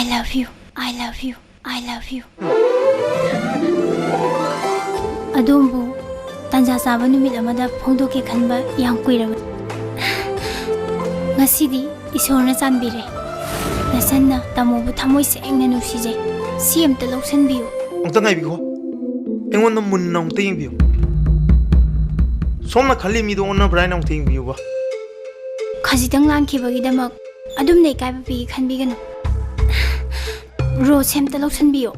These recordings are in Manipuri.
love you, I love you, I love you. Adumbu tanja saba numit amada phongdoke khanba yang kuiraba. Ngasidi isorna chanbire. Nasanna tamobu thamoi sengna nusije. Si amta lawsanbiyo. Amta ngaibigo. Engon munna amta yengbiyo. Somna khali mido onna brain amta yengbiyo ba. Khajitang langkhibagidamak adum nei kaiba pi khanbiganu. Ro semta lawsanbiyo.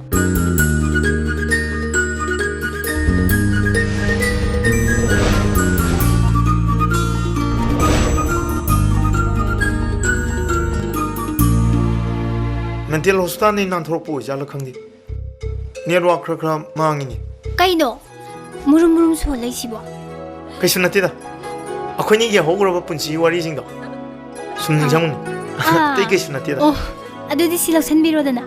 Mental hospital ni nan thorok po jala khangdi network khra khra mangini Kaino murum murum so leisibo kaisu natida akhoni ge hograba punchi wari jingdo sumning jamun tei kaisu natida oh adudi si lawsanbiro dana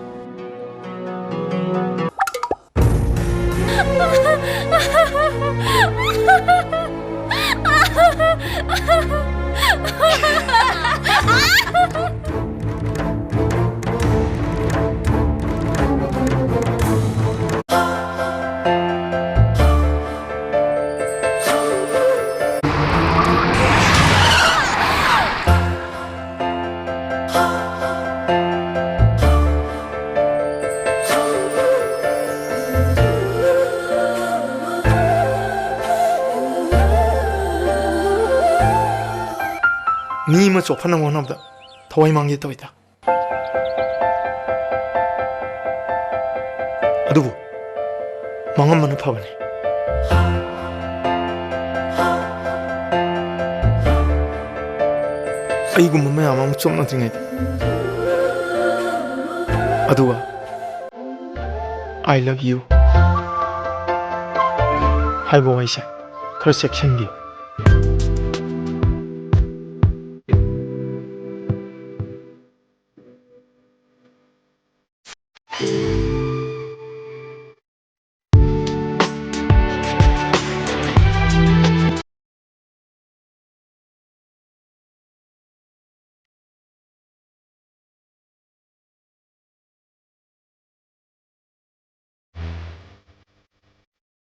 ni ma chopana monabda thawai mangi toida adubu mangam manu phabane aigu mama ya mam chomna tringai aduwa I love you hai bo aisa khar section bi